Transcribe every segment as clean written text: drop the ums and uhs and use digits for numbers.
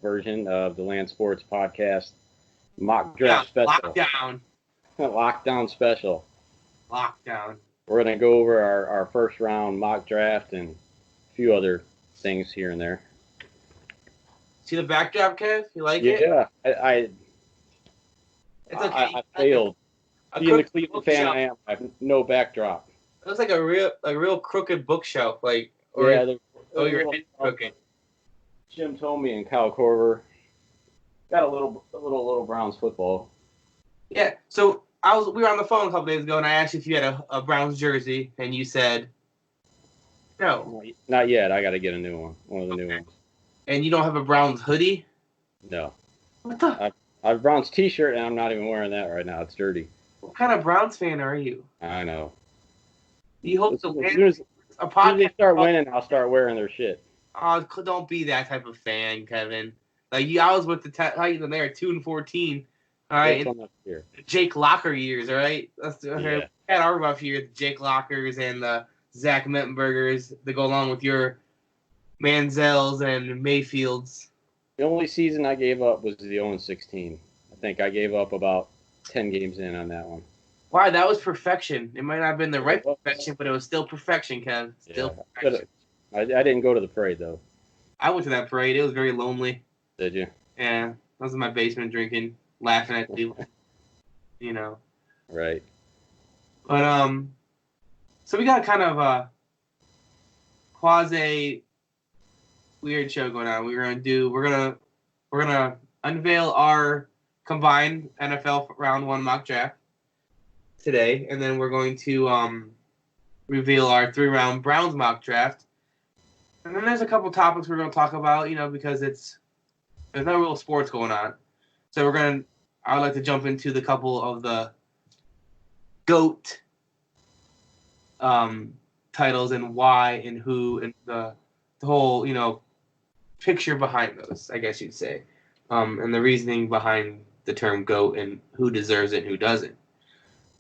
version of the Land Sports Podcast mock draft special. Lockdown. Lockdown special. Lockdown. We're going to go over our first round mock draft and a few other things here and there. See the backdrop, Kev? You like it? Yeah, It's okay. I failed. Being the Cleveland fan I am, I have no backdrop. It looks like a real crooked bookshelf, like your head crooked. Jim Thome and Kyle Korver got a little Browns football. Yeah. So we were on the phone a couple days ago, and I asked you if you had a Browns jersey, and you said no. Not yet. I got to get a new one. One of the new ones. And you don't have a Browns hoodie? No. What the? I have a Browns T-shirt, and I'm not even wearing that right now. It's dirty. What kind of Browns fan are you? I know. You hope as soon as they start winning, I'll start wearing their shit. Oh, don't be that type of fan, Kevin. Like I was with the Titans, and they are 2-14. All right, Jake Locker years. All right, we had our rough years. Jake Lockers and the Zach Mettenbergers that go along with your Manziels and Mayfields. The only season I gave up was the 0-16. I think I gave up about 10 games in on that one. Wow, that was perfection. It might not have been the right perfection, but it was still perfection, Kev. Still perfection. I didn't go to the parade, though. I went to that parade. It was very lonely. Did you? Yeah. I was in my basement drinking, laughing at people. Right. But, so we got kind of a quasi weird show going on. We're gonna unveil our combined NFL round 1 mock draft today, and then we're going to reveal our 3-round Browns mock draft. And then there's a couple topics we're going to talk about, because there's no real sports going on. So I would like to jump into the couple of the GOAT titles and why and who and the whole, picture behind those, I guess you'd say. And the reasoning behind the term GOAT and who deserves it and who doesn't.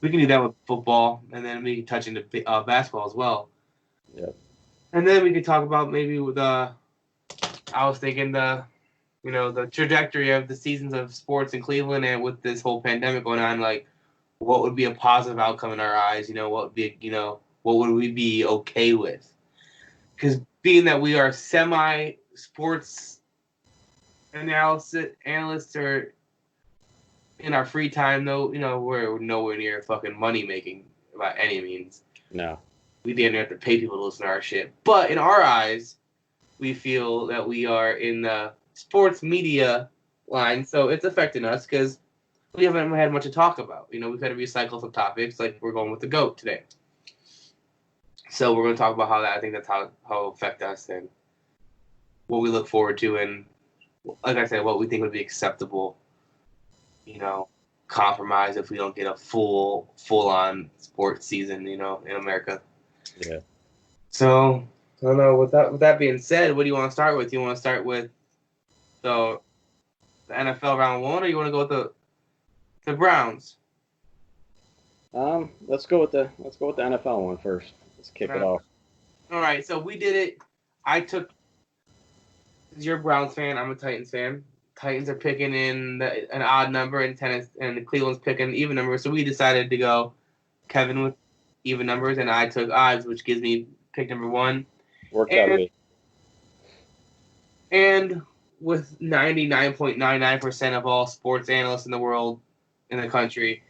We can do that with football, and then we can touch into basketball as well. Yep. And then we could talk about maybe I was thinking the trajectory of the seasons of sports in Cleveland, and with this whole pandemic going on, like what would be a positive outcome in our eyes? What would we be okay with? Because being that we are semi-sports analysts or in our free time, though, we're nowhere near fucking money making by any means. No. We didn't have to pay people to listen to our shit. But in our eyes, we feel that we are in the sports media line, so it's affecting us because we haven't had much to talk about. We've had to recycle some topics, like we're going with the GOAT today. So we're going to talk about I think that's how it'll affect us and what we look forward to, and like I said, what we think would be acceptable, compromise if we don't get a full-on sports season, in America. Yeah. So, I don't know. With that being said, what do you want to start with? You want to start with the NFL round 1, or you want to go with the Browns? Let's go with the NFL one first. Let's kick it off. All right. So we did it. You're a Browns fan. I'm a Titans fan. Titans are picking in an odd number, and the Cleveland's picking an even number. So we decided to go Kevin with even numbers, and I took odds, which gives me pick number 1. Worked out good. And with 99.99% of all sports analysts in the country,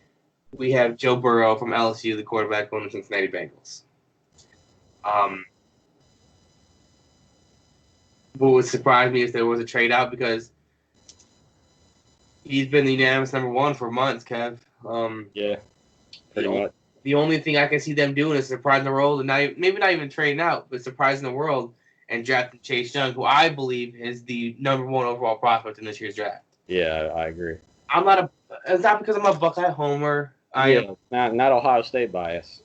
we have Joe Burrow from LSU, the quarterback on the Cincinnati Bengals. What would surprise me is there was a trade out, because he's been the unanimous number 1 for months, Kev. Yeah, pretty much. The only thing I can see them doing is surprising the world, and maybe not even trading out, but surprising the world and drafting Chase Young, who I believe is the number 1 overall prospect in this year's draft. Yeah, I agree. It's not because I'm a Buckeye homer. Not Ohio State bias.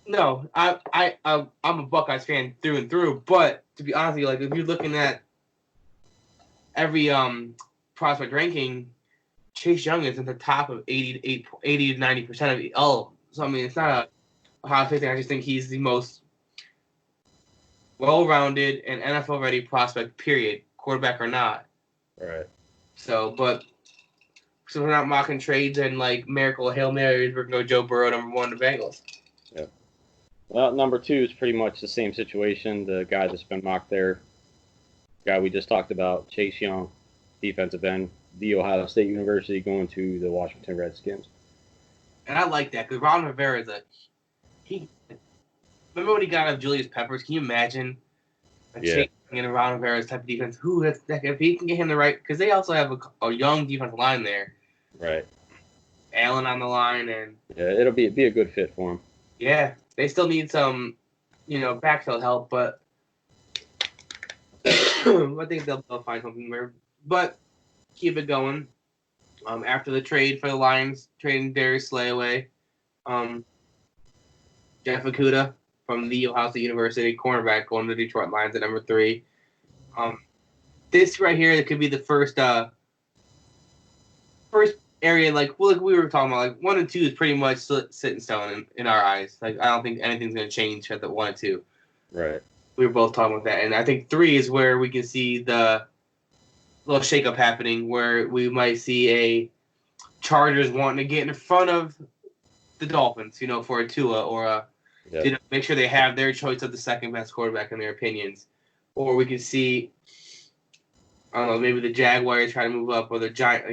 No, I'm a Buckeyes fan through and through. But to be honest with you, like if you're looking at every prospect ranking, Chase Young is in the top of 80 to 90% of all. So I mean, it's not a Ohio State thing. I just think he's the most well-rounded and NFL-ready prospect. Period, quarterback or not. Right. So, but so we're not mocking trades and like miracle Hail Marys. We're gonna go Joe Burrow #1 to Bengals. Yeah. Well, number 2 is pretty much the same situation. The guy that's been mocked there, guy we just talked about, Chase Young, defensive end, The Ohio State University, going to the Washington Redskins. And I like that because Ron Rivera is remember when he got out of Julius Peppers? Can you imagine Chase Young and Ron Rivera's type of defense? If he can get him the right, because they also have a young defensive line there. Right. Allen on the line, and it'll be a good fit for him. Yeah, they still need some, backfield help, but I think they'll find something there. But keep it going. After the trade for the Lions, trading Darius Slay away, Jeff Okudah from the Ohio State University, cornerback, going to the Detroit Lions at number 3. This right here, that could be the first area, like we were talking about, like 1 and 2 is pretty much set in stone in our eyes. Like I don't think anything's going to change at the 1 and 2. Right. We were both talking about that, and I think 3 is where we can see the little shakeup happening, where we might see a Chargers wanting to get in front of the Dolphins, for a Tua or make sure they have their choice of the second best quarterback in their opinions, or we could see, I don't know, maybe the Jaguars try to move up, or the Giants, I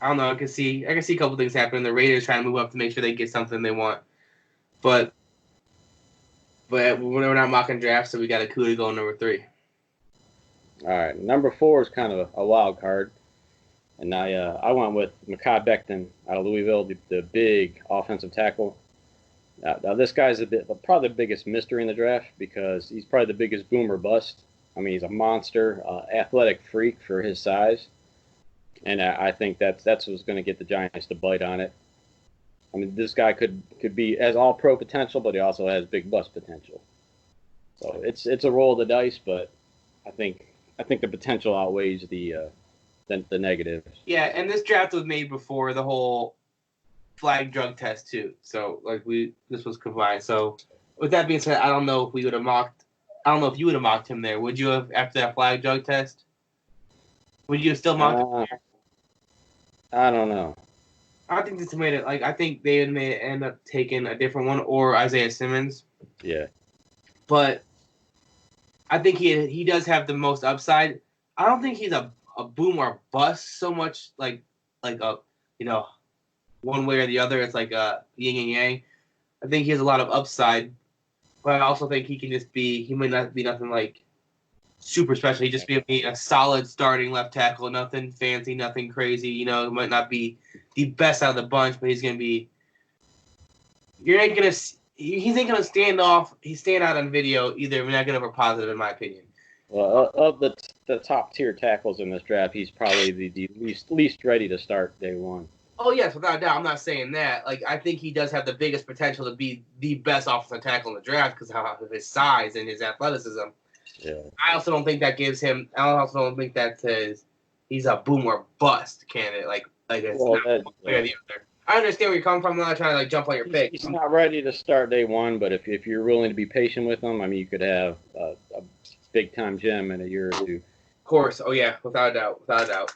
don't know. I can see a couple things happening. The Raiders trying to move up to make sure they get something they want, but we're not mocking drafts, so we got Okudah going number 3. All right, number 4 is kind of a wild card, and I went with Mekhi Becton out of Louisville, the big offensive tackle. Now this guy's probably the biggest mystery in the draft because he's probably the biggest boom or bust. I mean, he's a monster, athletic freak for his size. And I think that's what's going to get the Giants to bite on it. I mean, this guy could be as all pro potential, but he also has big bust potential. So it's a roll of the dice, but I think the potential outweighs the negatives. Yeah, and this draft was made before the whole flag drug test too. So this was combined. So with that being said, I don't know if we would have mocked. I don't know if you would have mocked him there. Would you have after that flag drug test? Would you have still mocked him there? I don't know. I think this made it I think they may end up taking a different one or Isaiah Simmons. Yeah. But I think he does have the most upside. I don't think he's a boom or bust so much like a one way or the other. It's like a yin and yang. I think he has a lot of upside, but I also think he might not be nothing like super special. He just be a solid starting left tackle, nothing fancy, nothing crazy. He might not be the best out of the bunch, but he's gonna be. He's ain't gonna stand out on video either negative or positive, in my opinion. Well, of the top tier tackles in this draft, he's probably the least ready to start day one. Oh yes, without a doubt. I'm not saying that. I think he does have the biggest potential to be the best offensive tackle in the draft because of his size and his athleticism. Yeah. I also don't think that gives him. I also don't think that says he's a boom or bust candidate. It's not one way or the other. I understand where you're coming from. I'm not trying to jump on your pick. He's not ready to start day one, but if you're willing to be patient with him, I mean, you could have a big time gem in a year or 2. Of course. Oh yeah, without a doubt.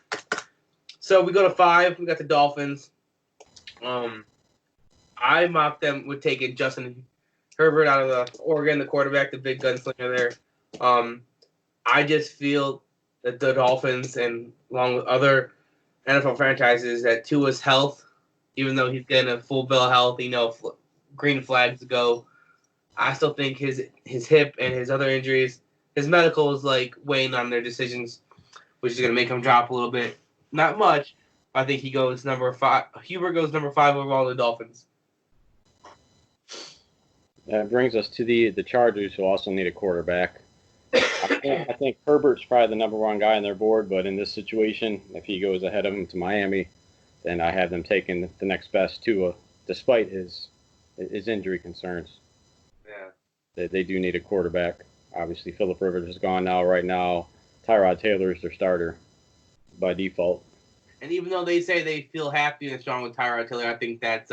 So we go to 5. We got the Dolphins. I mocked them with taking Justin Herbert out of Oregon, the quarterback, the big gunslinger there. I just feel that the Dolphins, and along with other NFL franchises, that Tua's health, even though he's getting a full bill of health, green flags to go. I still think his hip and his other injuries, his medical is weighing on their decisions, which is going to make him drop a little bit. Not much. I think he goes number 5. Hubert goes number 5 overall in the Dolphins. That brings us to the Chargers, who also need a quarterback. I think Herbert's probably the number 1 guy on their board, but in this situation, if he goes ahead of him to Miami, then I have them taking the next best Tua, despite his injury concerns. Yeah. They do need a quarterback. Obviously, Phillip Rivers is gone now. Right now, Tyrod Taylor is their starter by default. And even though they say they feel happy and strong with Tyrod Taylor, I think that's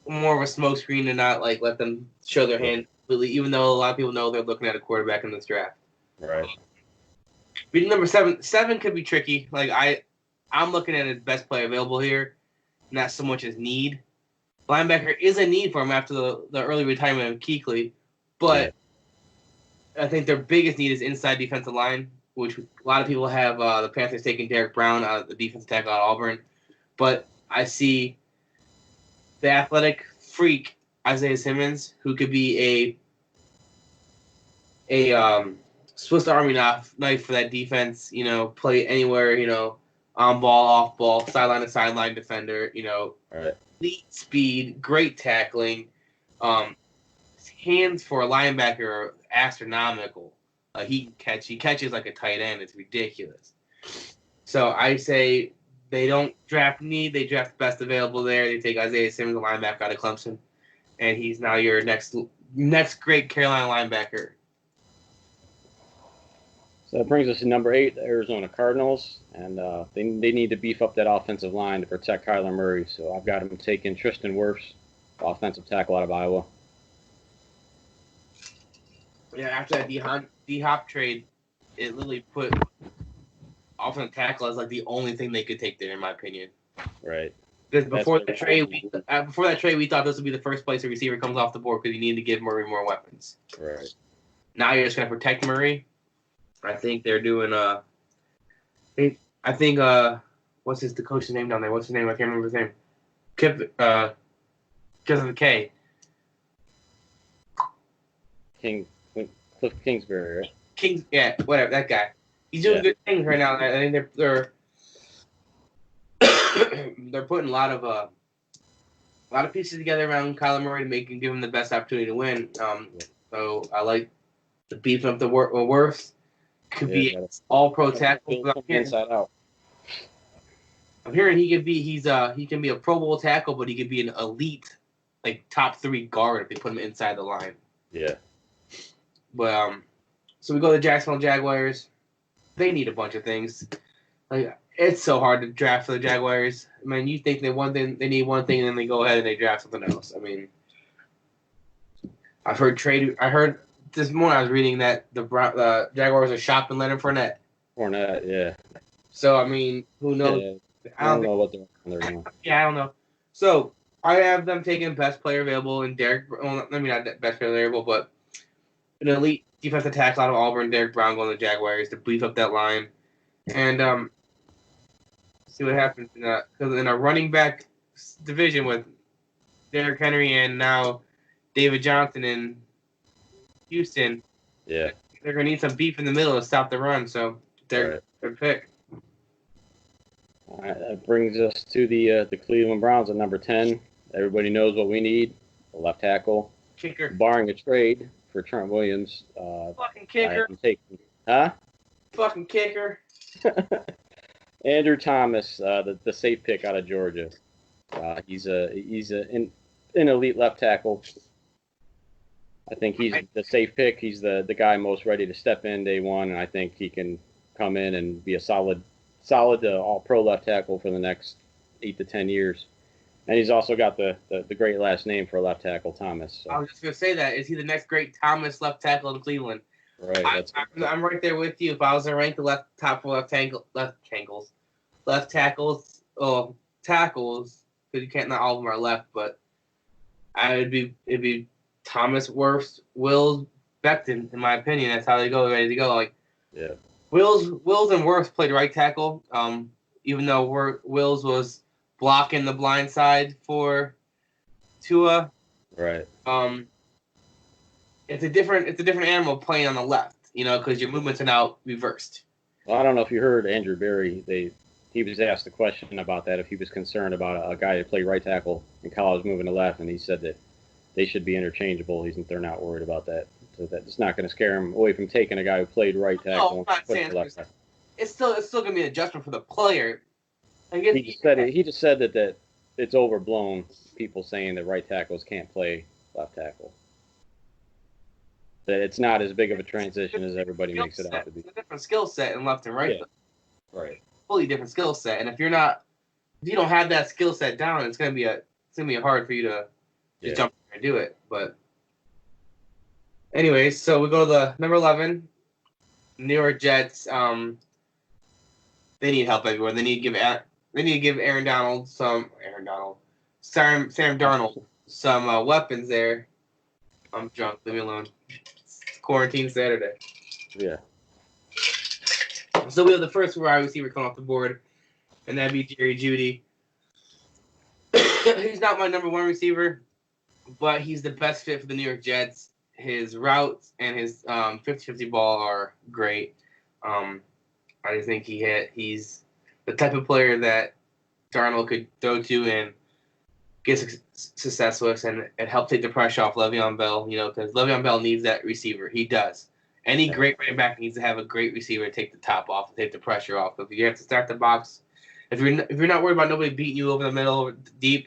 more of a smokescreen to not let them show their hand completely, even though a lot of people know they're looking at a quarterback in this draft. Right. Being number 7 could be tricky. Like I'm looking at his best player available here, not so much as need. Linebacker is a need for him after the early retirement of Kuechly, but I think their biggest need is inside defensive line, which a lot of people have the Panthers taking Derek Brown out of the defensive tackle out of Auburn. But I see the athletic freak Isaiah Simmons, who could be a Swiss Army knife for that defense. You know, play anywhere. You know, on ball, off ball, sideline to sideline defender. You know, elite speed, great tackling. His hands for a linebacker are astronomical. He catches like a tight end. It's ridiculous. So I say they don't draft need. They draft best available there. They take Isaiah Simmons, a linebacker out of Clemson, and he's now your next great Carolina linebacker. So that brings us to number 8, the Arizona Cardinals, and they need to beef up that offensive line to protect Kyler Murray. So I've got him taking Tristan Wirfs, offensive tackle out of Iowa. Yeah, after that D-Hop trade, it literally put offensive tackle as like the only thing they could take there, in my opinion. Right. Because before that trade, we thought this would be the first place a receiver comes off the board because you need to give Murray more weapons. Right. Now you're just gonna protect Murray. I think they're doing what's the coach's name down there? What's his name? I can't remember his name. Because of the K. Cliff Kingsbury, right? Yeah, whatever, that guy. He's doing good things right now. I think they're they're putting a lot of pieces together around Kyler Murray to give him the best opportunity to win. So I like the beefing up the Wirfs. Could be all pro tackle. Inside out. I'm hearing he can be a Pro Bowl tackle, but he could be an elite, like top 3 guard if they put him inside the line. Yeah. But so we go to the Jacksonville Jaguars. They need a bunch of things. Like it's so hard to draft for the Jaguars. I mean, you think they need one thing, and then they go ahead and they draft something else. I mean, I heard this morning I was reading that the Jaguars are shopping Leonard Fournette. Yeah. So I mean, who knows? Yeah, I don't know what they're doing. Yeah, I don't know. So I have them taking best player available in Derek. Well, I mean, not best player available, but an elite defensive tackle out of Auburn, Derek Brown, going to the Jaguars to beef up that line, and see what happens because in a running back division with Derrick Henry and now David Johnson in Houston. Yeah, they're gonna need some beef in the middle to stop the run. So they're pick. All right, that brings us to the Cleveland Browns at number 10. Everybody knows what we need: a left tackle, kicker, barring a trade for Trent Williams. Fucking kicker. Fucking kicker. Andrew Thomas, the safe pick out of Georgia. He's an elite left tackle. I think he's the safe pick. He's the guy most ready to step in day one, and I think he can come in and be a solid all-pro left tackle for the next 8 to 10 years. And he's also got the great last name for a left tackle, Thomas. So. I was just gonna say that. Is he the next great Thomas left tackle in Cleveland? Right. I'm right there with you. If I was to rank the top 4 tackles, because you can't, not all of them are left, but it'd be Thomas, Wirfs, Wills, Becton, in my opinion. That's how they go, ready to go. Like, yeah. Wills and Wirfs played right tackle. Even though Wills was blocking the blind side for Tua. Right. It's a different animal playing on the left, because your movements are now reversed. Well, I don't know if you heard Andrew Berry. He was asked a question about that, if he was concerned about a guy who played right tackle in college moving to left, and he said that they should be interchangeable. They're not worried about that. So that it's not going to scare him away from taking a guy who played right tackle. No, I'm not saying it's still going to be an adjustment for the player. He just said that it's overblown, people saying that right tackles can't play left tackle. That it's not as big of a transition as everybody makes it out to be. It's a different skill set in left and right. Yeah. Right. Fully different skill set. And if you don't have that skill set down, it's gonna be hard for you to just jump in and do it. But anyways, so we go to the number 11. New York Jets. They need help everywhere. They need to give Sam Darnold some weapons there. I'm drunk. Leave me alone. It's quarantine Saturday. Yeah. So we have the first wide receiver coming off the board, and that'd be Jerry Jeudy. He's not my number one receiver, but he's the best fit for the New York Jets. His routes and his 50-50 ball are great. I just think he's the type of player that Darnold could throw to and get success with, and help take the pressure off Le'Veon Bell, because Le'Veon Bell needs that receiver. He does. Any great running back needs to have a great receiver to take the top off and take the pressure off. If you have to stack the box, if you're not worried about nobody beating you over the middle or deep,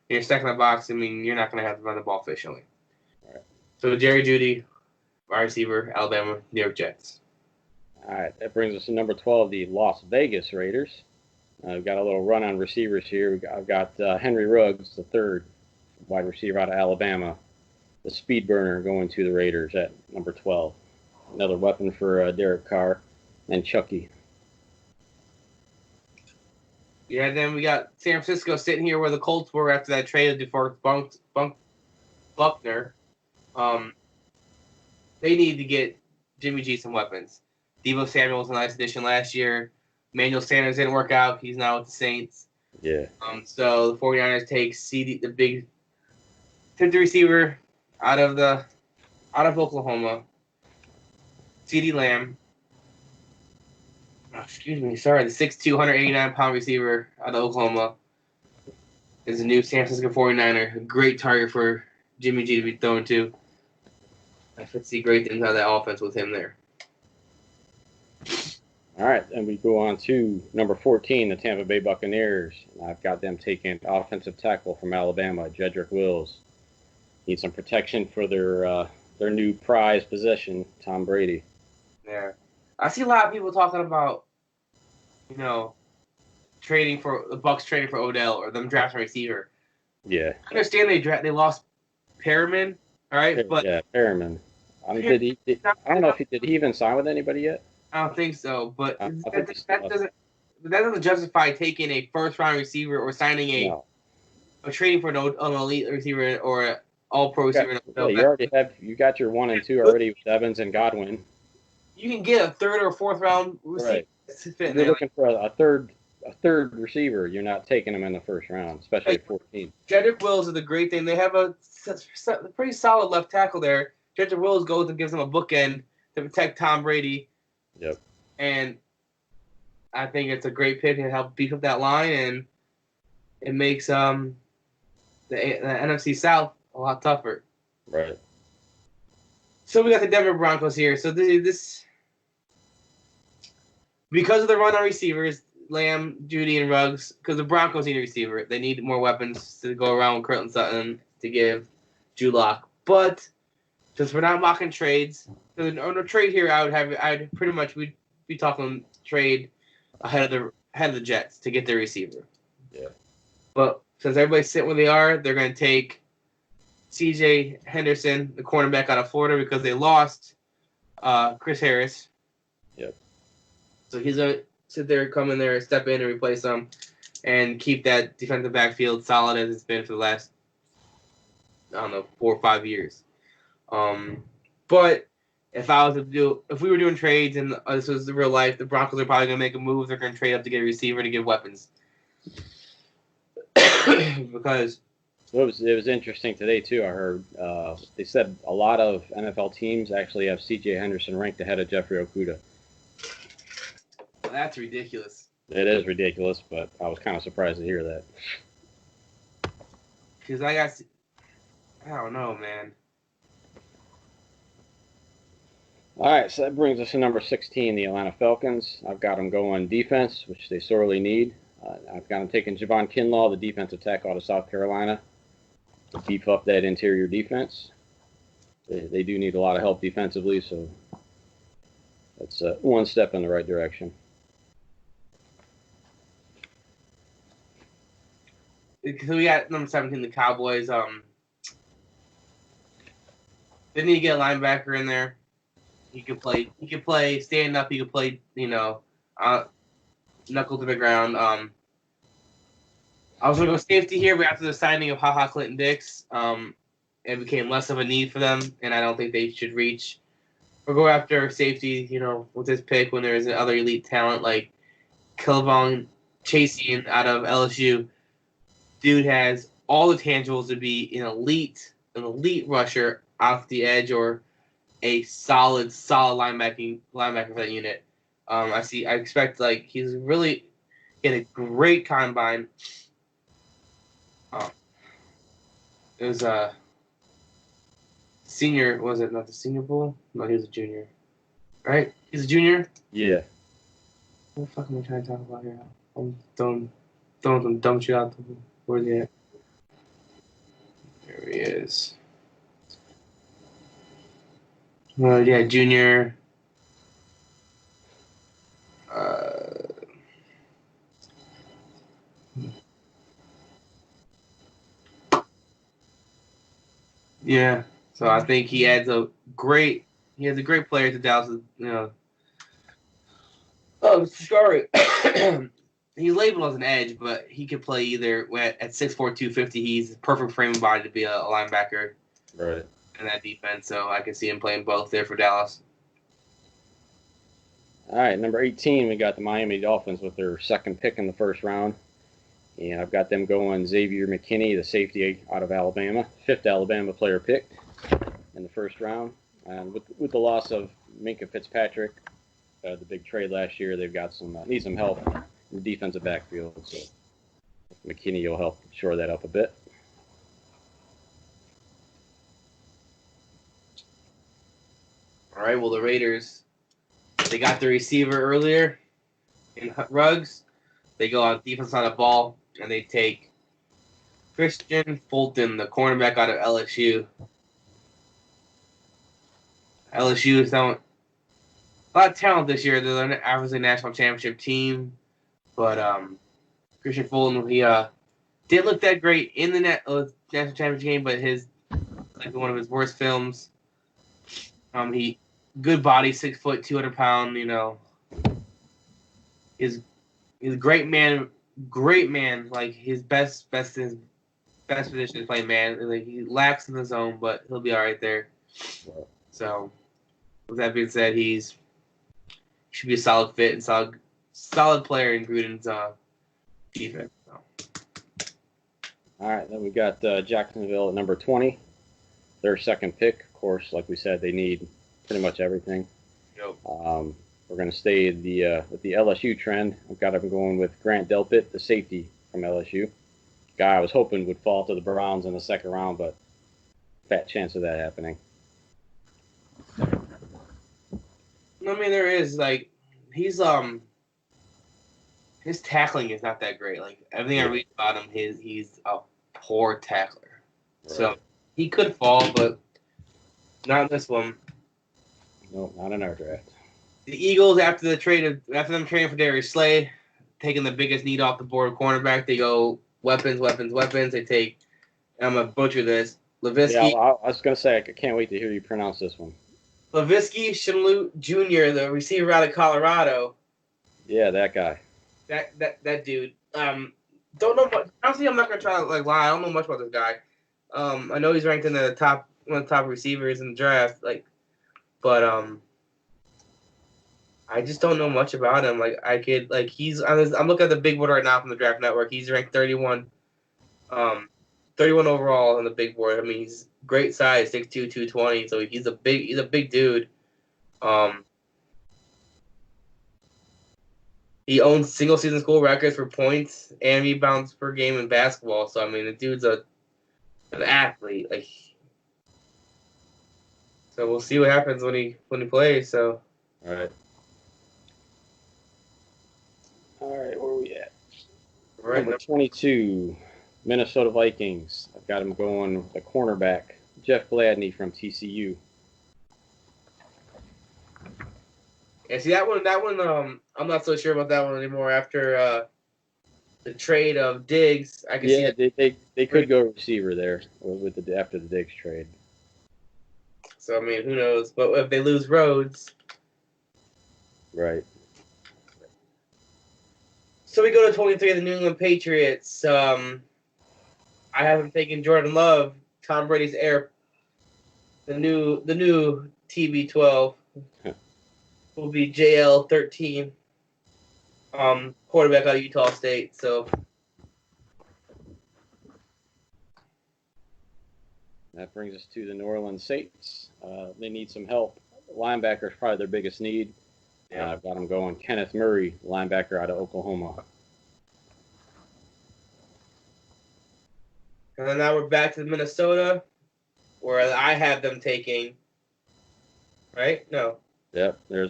and you're stacking the box, I mean, you're not going to have to run the ball efficiently. Right. So Jerry Jeudy, wide receiver, Alabama, New York Jets. All right, that brings us to number 12, the Las Vegas Raiders. I've got a little run on receivers here. I've got Henry Ruggs, the third wide receiver out of Alabama, the speed burner, going to the Raiders at number 12. Another weapon for Derek Carr and Chucky. Yeah, then we got San Francisco sitting here where the Colts were after that trade of DeForest Buckner. They need to get Jimmy G some weapons. Deebo Samuel was a nice addition last year. Emmanuel Sanders didn't work out. He's now with the Saints. Yeah. So the 49ers take CD, the big 50 receiver out of Oklahoma. CeeDee Lamb. The 6'2", 189-pound receiver out of Oklahoma is a new San Francisco 49er. A great target for Jimmy G to be thrown to. I could see great things out of that offense with him there. All right, and we go on to number 14, the Tampa Bay Buccaneers. I've got them taking offensive tackle from Alabama, Jedrick Wills. Need some protection for their new prize possession, Tom Brady. Yeah, I see a lot of people talking about, trading for the Bucs, trading for Odell, or them drafting a receiver. Yeah, I understand they lost Perriman, all right, but yeah, Perriman. I don't know if did he even sign with anybody yet. I don't think so, but that doesn't justify taking a first-round receiver or signing or trading for an elite receiver or an all-pro receiver. You got your 1 and 2 already with Evans and Godwin. You can get a third or fourth-round receiver. Right. If you're looking for a third receiver, you're not taking them in the first round, especially at 14. Jedrick Wills is the great thing. They have a pretty solid left tackle there. Jedrick Wills goes and gives them a bookend to protect Tom Brady. Yep. And I think it's a great pick to help beef up that line, and it makes the NFC South a lot tougher. Right. So we got the Denver Broncos here. So this because of the run on receivers, Lamb, Jeudy, and Ruggs, because the Broncos need a receiver. They need more weapons to go around with Courtland Sutton to give Drew Lock. But since we're not mocking trades, on a trade here, I'd pretty much we'd be talking trade ahead of the Jets to get their receiver. Yeah. But since everybody's sitting where they are, they're going to take C.J. Henderson, the cornerback out of Florida, because they lost Chris Harris. Yep. So he's going to sit there, come in there, step in and replace him, and keep that defensive backfield solid as it's been for the last, 4 or 5 years. But if we were doing trades and this was the real life, the Broncos are probably going to make a move. They're going to trade up to get a receiver to get weapons. Because it was interesting today too. I heard they said a lot of NFL teams actually have C.J. Henderson ranked ahead of Jeffrey Okudah. That's ridiculous. It is ridiculous, but I was kind of surprised to hear that. Because I don't know, man. All right, so that brings us to number 16, the Atlanta Falcons. I've got them going defense, which they sorely need. I've got them taking Javon Kinlaw, the defensive tackle out of South Carolina, to beef up that interior defense. They do need a lot of help defensively, so that's one step in the right direction. So we got number 17, the Cowboys. They need to get a linebacker in there. He could play. He could play stand up. He could play. Knuckle to the ground. I was going to go safety here, but after the signing of HaHa Clinton Dix, it became less of a need for them, and I don't think they should reach or go after safety, with this pick when there is other elite talent like K'Lavon Chaisson out of LSU. Dude has all the tangibles to be an elite rusher off the edge or a solid linebacker for that unit. I expect he's really in a great combine. It was a senior. Was it not the Senior Bowl? No, he was a junior. Right? He's a junior. Yeah. What the fuck am I trying to talk about here? I'm throwing some dumb shit out. Where's he at? There he is. Yeah, junior. Yeah, so I think he has a great player to Dallas. Oh, sorry. He's labeled as an edge, but he could play either at 6'4", 250. He's the perfect frame of body to be a linebacker. Right. In that defense, so I can see him playing both there for Dallas. All right, number 18, we got the Miami Dolphins with their second pick in the first round. And I've got them going Xavier McKinney, the safety out of Alabama, fifth Alabama player picked in the first round. And with the loss of Minkah Fitzpatrick, the big trade last year, they've got need some help in the defensive backfield. So McKinney will help shore that up a bit. All right, well, the Raiders, they got the receiver earlier in Ruggs. They go on defense side of the ball, and they take Christian Fulton, the cornerback out of LSU. LSU is a lot of talent this year. They're an obviously national championship team, but Christian Fulton, he didn't look that great in the national championship game, but one of his worst films. He good body, 6 foot, 200 pound. He's a great man. Like his best position is playing man. Like he lacks in the zone, but he'll be all right there. So, with that being said, he should be a solid fit and solid player in Gruden's defense. So. All right, then we got Jacksonville at number 20, their second pick. Of course, like we said, they need pretty much everything. Yep. We're going to stay with the LSU trend. I've got them going with Grant Delpit, the safety from LSU. Guy I was hoping would fall to the Browns in the second round, but fat chance of that happening. I mean, there is he's his tackling is not that great. Like everything I read about him, he's a poor tackler. Right. So he could fall, but not in this one. No, not in our draft. The Eagles, after them trading for Darius Slay, taking the biggest need off the board of cornerback, they go weapons. They take, I'm going to butcher this, Laviski. Yeah, I was going to say, I can't wait to hear you pronounce this one. Laviski Shenault Jr., the receiver out of Colorado. Yeah, that guy. That dude. Don't know much. Honestly, I'm not going to try to lie. I don't know much about this guy. I know he's ranked in one of the top receivers in the draft, but I just don't know much about him. I'm looking at the big board right now from the Draft Network. He's ranked 31 overall on the big board. I mean, he's great size, 6'2", 220. So he's a big dude. He owns single season school records for points and rebounds per game in basketball. So I mean, the dude's an athlete. So we'll see what happens when he plays. So. All right, where are we at? Right. Number 22, Minnesota Vikings. I've got him going with a cornerback, Jeff Gladney from TCU. Yeah, see that one. I'm not so sure about that one anymore. After the trade of Diggs, I can see. Yeah, they could go receiver there after the Diggs trade. So, I mean, who knows? But if they lose Rhodes. Right. So we go to 23 of the New England Patriots. I have him taking Jordan Love, Tom Brady's heir. The new TB12 will be JL13. Quarterback out of Utah State. So that brings us to the New Orleans Saints. They need some help. Linebacker is probably their biggest need. Yeah. I've got them going Kenneth Murray, linebacker out of Oklahoma. And then now we're back to Minnesota, where I have them taking. Right? No. Yep, they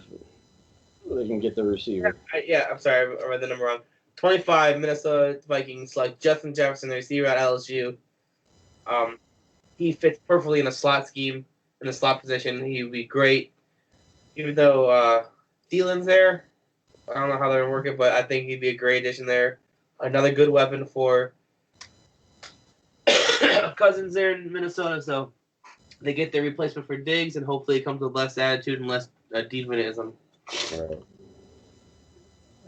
can get the receiver. I'm sorry, I read the number wrong. 25 Minnesota Vikings select Justin Jefferson, the receiver at LSU. He fits perfectly in a slot scheme, in a slot position. He would be great. Even though Thielen's there, I don't know how they're working, but I think he'd be a great addition there. Another good weapon for Cousins there in Minnesota, so they get their replacement for Diggs, and hopefully it comes with less attitude and less demonism. Right.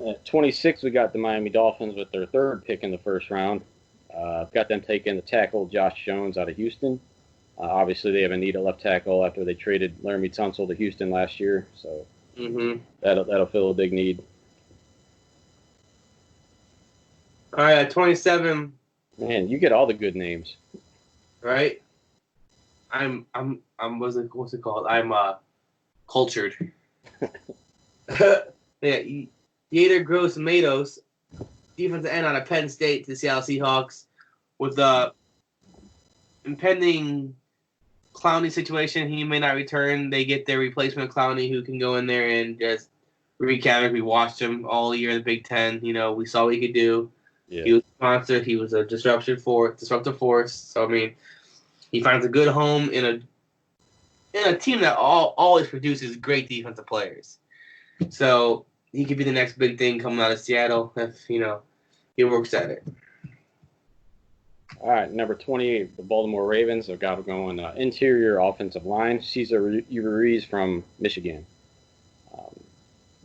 At 26, we got the Miami Dolphins with their third pick in the first round. Got them taking the tackle Josh Jones out of Houston. Obviously, they have a need at left tackle after they traded Laramie Tunsil to Houston last year, so that'll fill a big need. All right, at 27. Man, you get all the good names. Right? I'm what's it called? I'm cultured. Yeah, Yader Gross Matos, defensive end out of Penn State to the Seattle Seahawks, with the impending Clowney situation. He may not return. They get their replacement Clowney, who can go in there and just wreak havoc. We watched him all year in the Big Ten. We saw what he could do. Yeah. He was a monster. He was a disruptive force. So I mean, he finds a good home in a team that always produces great defensive players. So he could be the next big thing coming out of Seattle if he works at it. All right, number 28, the Baltimore Ravens. I've got them going interior offensive line. Cesar Ruiz from Michigan.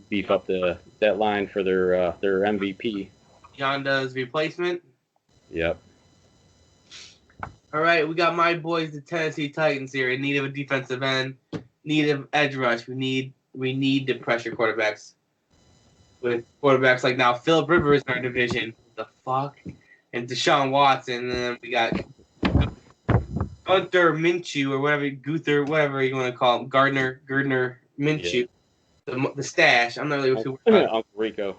Beef up that line for their MVP. Yonda's replacement. Yep. All right, we got my boys, the Tennessee Titans here, in need of a defensive end, need of edge rush. We need to pressure quarterbacks. With quarterbacks like now Philip Rivers in our division. The fuck? And Deshaun Watson, and then we got Gunther Minshew or whatever you want to call him, Gardner Minshew, the stash. I'm not really too worried about Uncle Rico.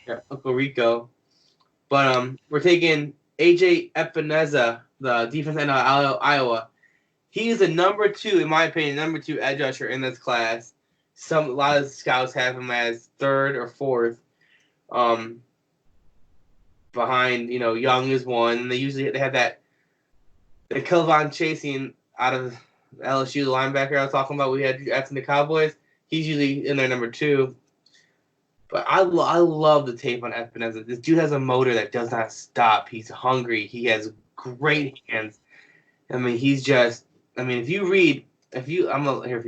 Yeah, Uncle Rico. But we're taking AJ Epineza, the defense end out of Iowa. He's the number 2, in my opinion, number 2 edge rusher in this class. A lot of scouts have him as 3rd or 4th. Behind, Young is 1. They have the Kelvon Chasing out of LSU, the linebacker I was talking about. We had after the Cowboys. He's usually in there number 2. But I love the tape on Epineza. This dude has a motor that does not stop. He's hungry. He has great hands. I mean, he's just. I mean, if you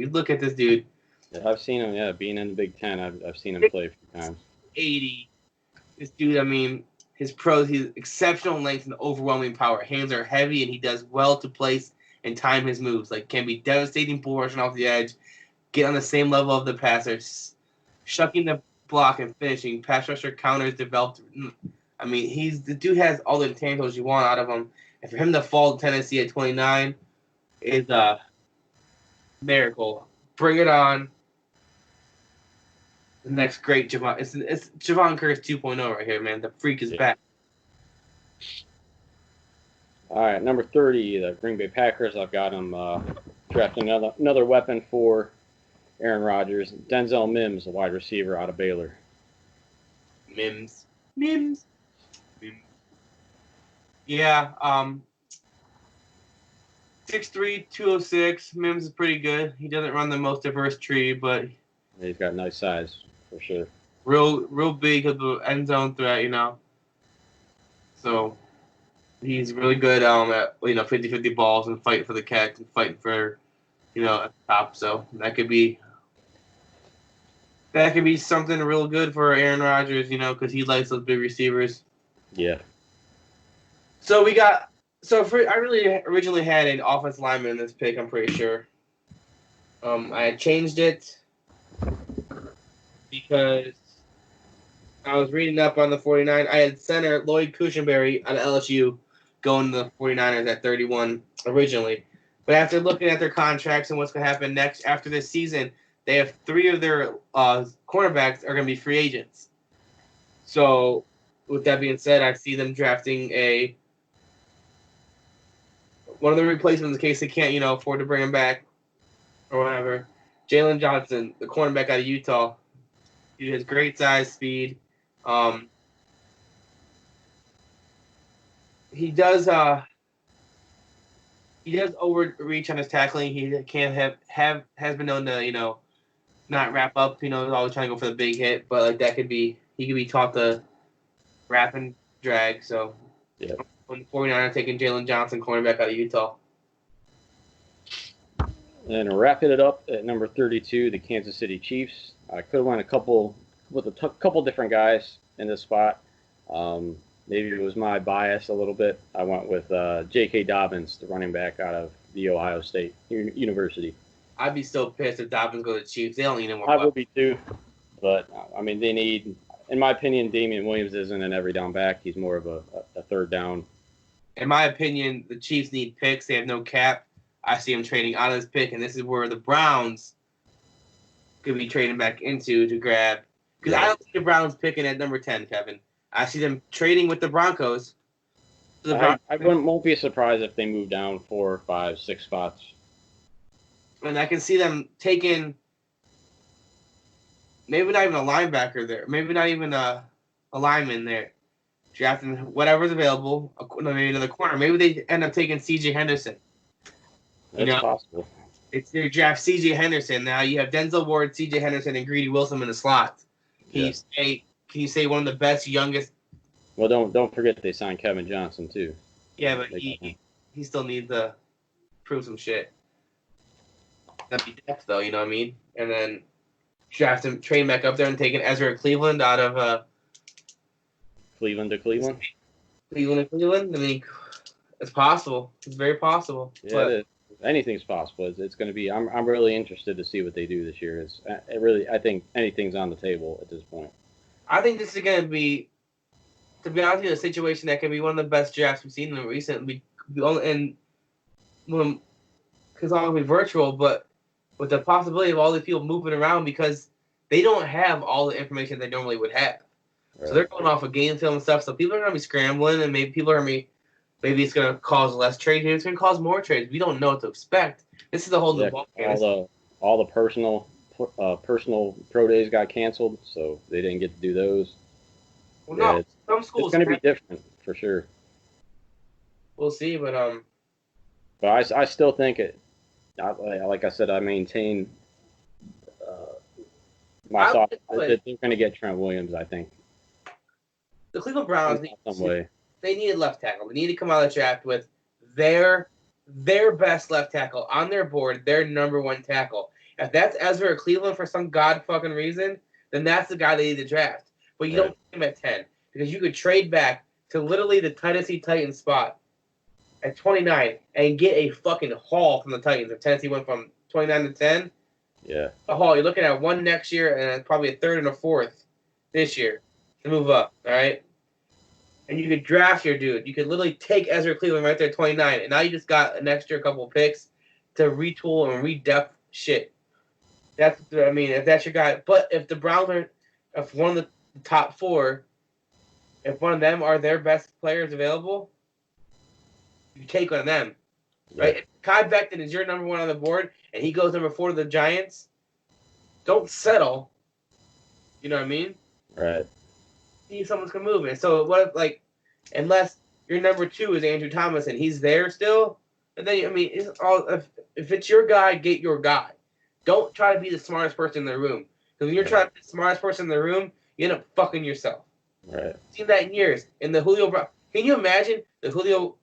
look at this dude. Yeah, I've seen him. Yeah, being in the Big Ten, I've seen him play a few times. 80. This dude. I mean, he's exceptional length and overwhelming power. Hands are heavy, and he does well to place and time his moves. Like, can be devastating bull rushing off the edge, get on the same level of the passer, shucking the block and finishing. Pass rusher counters developed. I mean, the dude has all the intangibles you want out of him. And for him to fall to Tennessee at 29 is a miracle. Bring it on. The next great Javon. It's Javon Curse 2.0 right here, man. The freak is back. All right, number 30, the Green Bay Packers. I've got them drafting another weapon for Aaron Rodgers. Denzel Mims, a wide receiver out of Baylor. Mims. Yeah. 6'3", 206. Mims is pretty good. He doesn't run the most diverse tree, but he's got nice size for sure. Real big of the end zone threat, So he's really good at 50-50 balls and fighting for the catch and fighting for at the top. So that could be something real good for Aaron Rodgers, because he likes those big receivers. Yeah. So I really originally had an offensive lineman in this pick, I'm pretty sure. I had changed it because I was reading up on the 49. I had center Lloyd Cushenberry out of LSU going to the 49ers at 31 originally. But after looking at their contracts and what's going to happen next after this season, they have 3 of their cornerbacks are going to be free agents. So with that being said, I see them drafting one of the replacements in case they can't, afford to bring him back or whatever. Jalen Johnson, the cornerback out of Utah. He has great size, speed. He does overreach on his tackling. He can't has been known to, not wrap up, always trying to go for the big hit, but like that he could be taught to wrap and drag. So yeah. When the 49ers taking Jalen Johnson, cornerback out of Utah. And wrapping it up at number 32, the Kansas City Chiefs. I could have went a couple different guys in this spot. Maybe it was my bias a little bit. I went with J.K. Dobbins, the running back out of the Ohio State University. I'd be so pissed if Dobbins go to the Chiefs. They don't need him. I would be too. But, I mean, they need, in my opinion, Damian Williams isn't an every down back. He's more of a third down. In my opinion, the Chiefs need picks. They have no cap. I see them trading out of this pick, and this is where the Browns could be trading back into to grab. Because I don't see the Browns picking at number 10, Kevin. I see them trading with the Broncos. I won't be surprised if they move down 4, 5, 6 spots. And I can see them taking maybe not even a linebacker there. Maybe not even a lineman there. Drafting whatever's available, maybe another corner. Maybe they end up taking C.J. Henderson. That's possible. It's their draft C.J. Henderson. Now you have Denzel Ward, C.J. Henderson, and Greedy Wilson in the slot. Can you say one of the best, youngest? Well, don't forget they signed Kevin Johnson too. Yeah, but he still needs to prove some shit. That'd be depth, though. You know what I mean? And then draft him, trade back up there, and taking Ezra Cleveland out of Cleveland to Cleveland. Cleveland to Cleveland. I mean, it's possible. It's very possible. Yeah, but anything's possible. It's going to be. I'm really interested to see what they do this year. I think anything's on the table at this point. I think this is going to be, to be honest with you, a situation that can be one of the best drafts we've seen in recently. And because it's all going to be virtual, but with the possibility of all these people moving around because they don't have all the information they normally would have. Right. So they're going off of game film and stuff. So people are going to be scrambling, and maybe people are going to be. Maybe it's going to cause less trades. Maybe it's going to cause more trades. We don't know what to expect. This is a whole new ballgame. All the personal pro days got canceled, so they didn't get to do those. Well, no, some schools. It's going to be different for sure. We'll see, but But I still think it. Like I said, I maintain my thought that they're going to get Trent Williams. I think the Cleveland Browns They needed left tackle. They need to come out of the draft with their best left tackle on their board, their number 1 tackle. If that's Ezra Cleveland for some god fucking reason, then that's the guy they need to draft. But you don't take him at 10 because you could trade back to literally the Tennessee Titans spot at 29 and get a fucking haul from the Titans. If Tennessee went from 29 to 10, yeah, a haul. You're looking at 1 next year and probably a 3rd and a 4th this year to move up. All right. And you could draft your dude. You could literally take Ezra Cleveland right there at 29. And now you just got an extra couple of picks to retool and re-depth shit. If that's your guy. But if the Browns if one of the top 4, if one of them are their best players available, you take one of them. Yeah. Right? If Kai Becton is your number 1 on the board and he goes number 4 to the Giants, don't settle. You know what I mean? Right. See if someone's gonna move it. So what if unless your number 2 is Andrew Thomas and he's there still, and then it's all if it's your guy, get your guy. Don't try to be the smartest person in the room. Because when you're trying to be the smartest person in the room, you end up fucking yourself. Right. I've seen that in years. In the Julio, can you imagine the Julio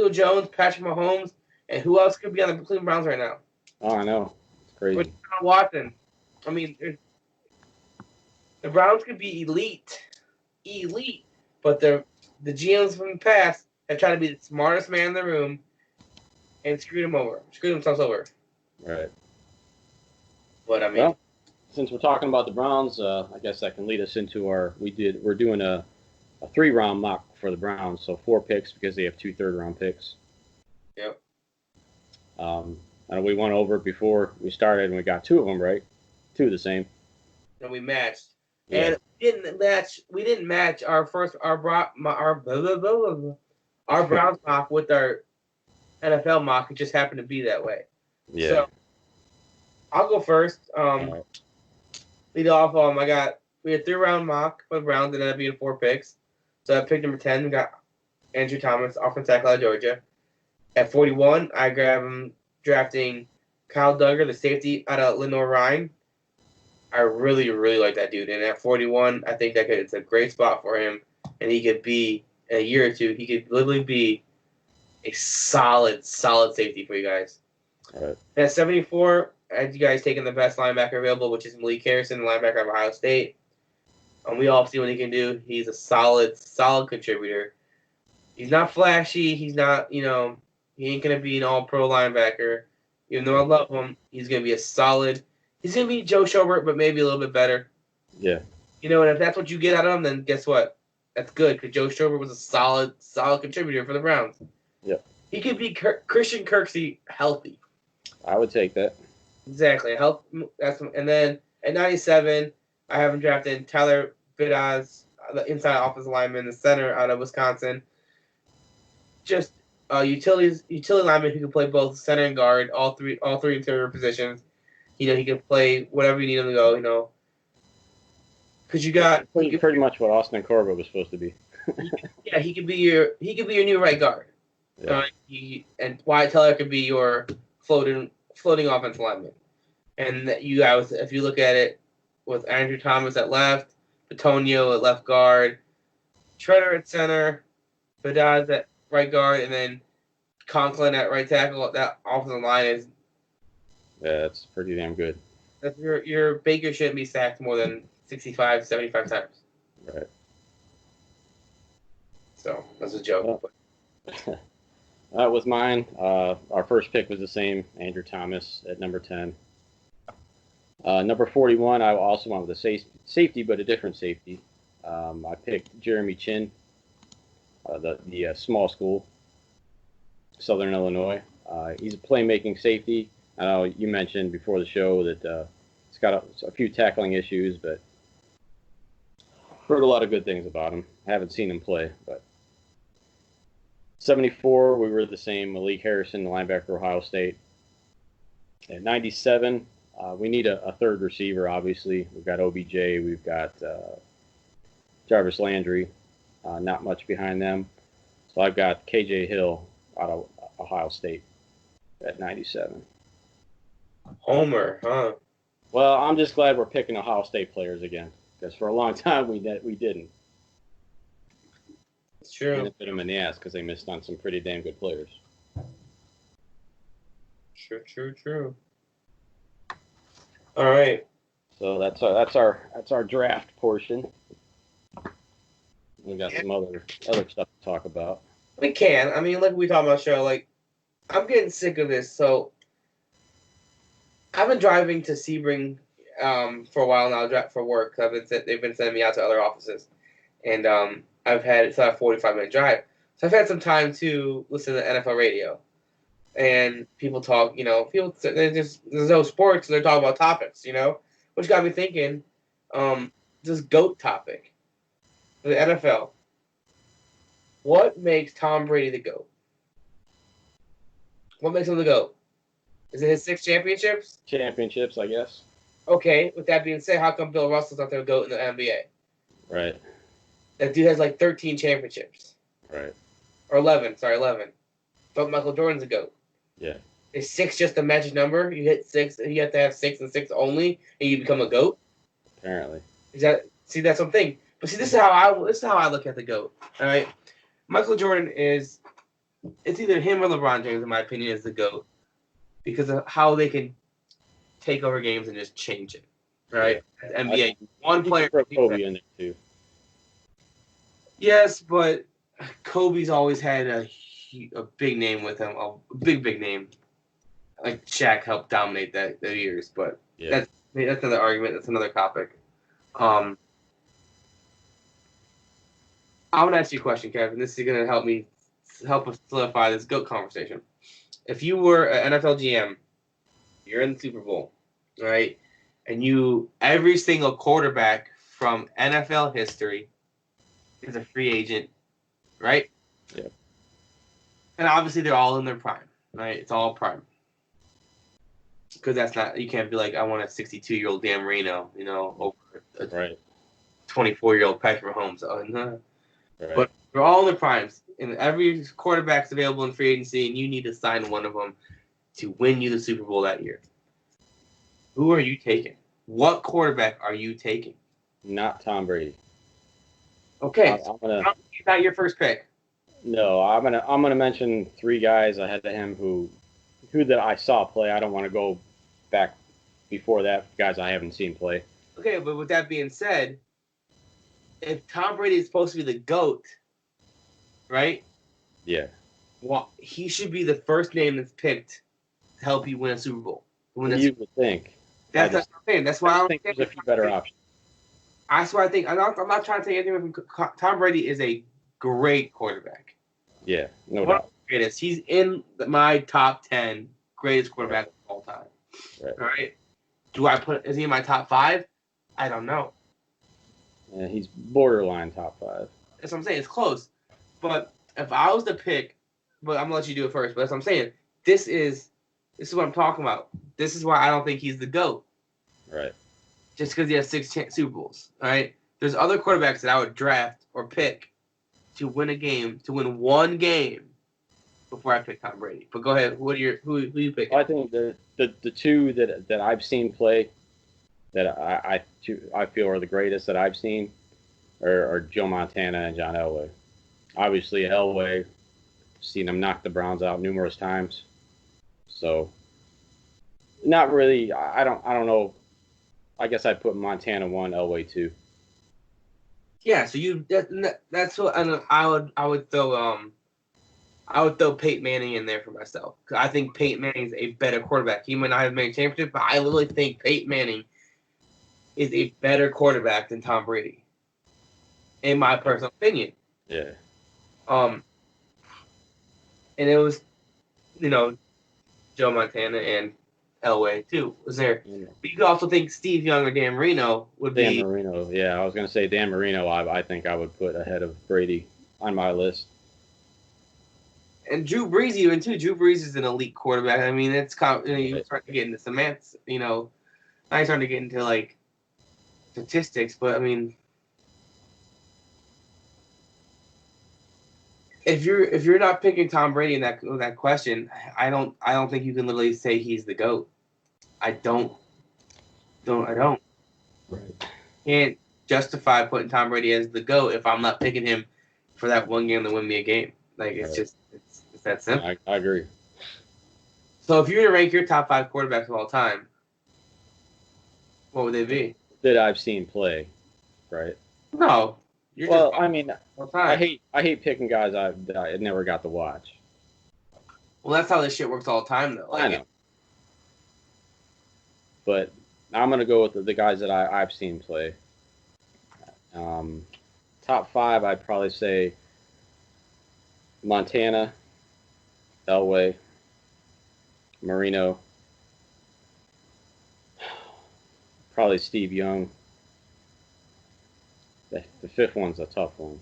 Jones, Patrick Mahomes, and who else could be on the Cleveland Browns right now? Oh, I know. It's crazy. With Deshaun Watson. I mean, the Browns could be elite, but the GMs from the past have tried to be the smartest man in the room and screwed themselves over. Right. But I mean, well, since we're talking about the Browns, I guess that can lead us into we're doing a 3-round mock for the Browns, so 4 picks because they have 2 third-round picks. Yep. I know we went over it before we started, and we got 2 of them right, 2 of the same. And we matched, Yeah. and we didn't match our Browns mock with our NFL mock. It just happened to be that way. Yeah. So I'll go first. Right. Lead off. We had 3-round mock for the Browns, and ended up being 4 picks. So at pick number 10, we got Andrew Thomas, offensive tackle out of Georgia. At 41, I grab him, drafting Kyle Duggar, the safety out of Lenoir-Rhyne. I really, really like that dude. And at 41, I think it's a great spot for him. And he could be, in a year or two, he could literally be a solid safety for you guys. All right. And at 74, I had you guys taking the best linebacker available, which is Malik Harrison, the linebacker of Ohio State. We all see what he can do. He's a solid contributor. He's not flashy. He's not, he ain't going to be an all-pro linebacker. Even though I love him, he's going to be he's going to be Joe Schobert, but maybe a little bit better. Yeah. And if that's what you get out of him, then guess what? That's good, because Joe Schobert was a solid contributor for the Browns. Yep. He could be Christian Kirksey healthy. I would take that. Exactly. And then at 97, I have him drafted Tyler Biadasz, the inside offensive lineman, the center out of Wisconsin. Just utility lineman who can play both center and guard, all three interior positions. He can play whatever you need him to go. Because you got pretty much what Austin Corbett was supposed to be. Yeah, he could be your new right guard. Yeah. And Wyatt Teller could be your floating offensive lineman. And you guys, if you look at it, with Andrew Thomas at left, Petonio at left guard, Shredder at center, Biadasz at right guard, and then Conklin at right tackle. That offensive line is. Yeah, that's pretty damn good. That's your Baker shouldn't be sacked more than 65, 75 times. Right. So that's a joke. That was mine. Our first pick was the same, Andrew Thomas at number 10. Number 41, I also went with a safety, but a different safety. I picked Jeremy Chin, the small school, Southern Illinois. He's a playmaking safety. I know you mentioned before the show that he's got a few tackling issues, but heard a lot of good things about him. I haven't seen him play, but 74, we were the same. Malik Harrison, the linebacker, Ohio State. At 97, we need a third receiver, obviously. We've got OBJ. We've got Jarvis Landry. Not much behind them. So I've got KJ Hill out of Ohio State at 97. Homer, huh? Well, I'm just glad we're picking Ohio State players again, because for a long time we didn't. It's true. And it bit them in the ass because they missed on some pretty damn good players. True. All right. So that's our draft portion. We got some other stuff to talk about. We can. I mean, like we talked about, show. Like, I'm getting sick of this. So, I've been driving to Sebring for a while now for work. They've been sending me out to other offices, and it's a 45-minute drive. So I've had some time to listen to NFL radio, and people talk. There's no sports. So they're talking about topics. Which got me thinking. This GOAT topic for the NFL. What makes Tom Brady the GOAT? What makes him the GOAT? Is it his 6 championships? Championships, I guess. Okay, with that being said, how come Bill Russell's not the GOAT in the NBA? Right. That dude has like 13 championships. Right. Or 11. But Michael Jordan's a GOAT. Yeah. Is 6 just a magic number? You hit 6, you have to have 6 and 6 only, and you become a GOAT? Apparently. That's something. But see, this is how I look at the GOAT. All right? Michael Jordan it's either him or LeBron James, in my opinion, is the GOAT. because of how they can take over games and just change it. Right? Yeah. NBA, one player. Throw Kobe in there too. Yes, but Kobe's always had a big name with him, a big name. Like Shaq helped dominate the years, but that's another argument. That's another topic. I want to ask you a question, Kevin. This is going to help us solidify this GOAT conversation. If you were an NFL GM, you're in the Super Bowl, right? And every single quarterback from NFL history is a free agent, right? Yeah. And obviously they're all in their prime, right? It's all prime. Because you can't be like, I want a 62-year-old Dan Marino, over a 24-year-old Patrick Mahomes. Right. But they're all in their primes. And every quarterback's available in free agency, and you need to sign one of them to win you the Super Bowl that year. Who are you taking? What quarterback are you taking? Not Tom Brady. Okay, not your first pick. No, I'm gonna mention 3 guys ahead of him who that I saw play. I don't want to go back before that, guys I haven't seen play. Okay, but with that being said, if Tom Brady is supposed to be the GOAT, right? Yeah. Well, he should be the first name that's picked to help you win a Super Bowl. You would think. That's what I'm saying. That's why I think there's a few better options. That's why I think I'm not trying to take anything from Tom Brady. Is a great quarterback. Yeah, no doubt. Greatest. He's in my top 10 greatest quarterback of all time. Right. All right. Is he in my top 5? I don't know. Yeah, he's borderline top 5. That's what I'm saying. It's close. But if I was to pick, but I'm gonna let you do it first. But that's what I'm saying. This is what I'm talking about. This is why I don't think he's the GOAT. Right. Just because he has 6 Super Bowls. All right. There's other quarterbacks that I would draft or pick to win one game before I pick Tom Brady. But go ahead. Who you pick? I think the 2 that I've seen play that I feel are the greatest that I've seen are Joe Montana and John Elway. Obviously, Elway, seen him knock the Browns out numerous times. So, not really. I don't know. I guess I'd put Montana 1, Elway 2. Yeah. So that's what I would throw. I would throw Peyton Manning in there for myself. I think Peyton Manning is a better quarterback. He might not have made a championship, but I literally think Peyton Manning is a better quarterback than Tom Brady, in my personal opinion. Yeah. And it was, Joe Montana and Elway too. Was there? Yeah. But you could also think Steve Young or Dan Marino would be. Dan Marino, yeah. I was going to say Dan Marino. I think I would put ahead of Brady on my list. And Drew Brees even too. Drew Brees is an elite quarterback. I mean, it's you start to get into semantics. Now you're starting to get into like statistics, but I mean, if you're not picking Tom Brady in that question, I don't think you can literally say he's the GOAT. I don't. Right. Can't justify putting Tom Brady as the GOAT if I'm not picking him for that one game to win me a game. Like it's just it's that simple. I agree. So if you were to rank your top 5 quarterbacks of all time, what would they be? That I've seen play, right? No. I mean, I hate picking guys I never got to watch. Well, that's how this shit works all the time, though. I know. But I'm gonna go with the guys that I've seen play. Top 5, I'd probably say Montana, Elway, Marino, probably Steve Young. The 5th one's a tough one.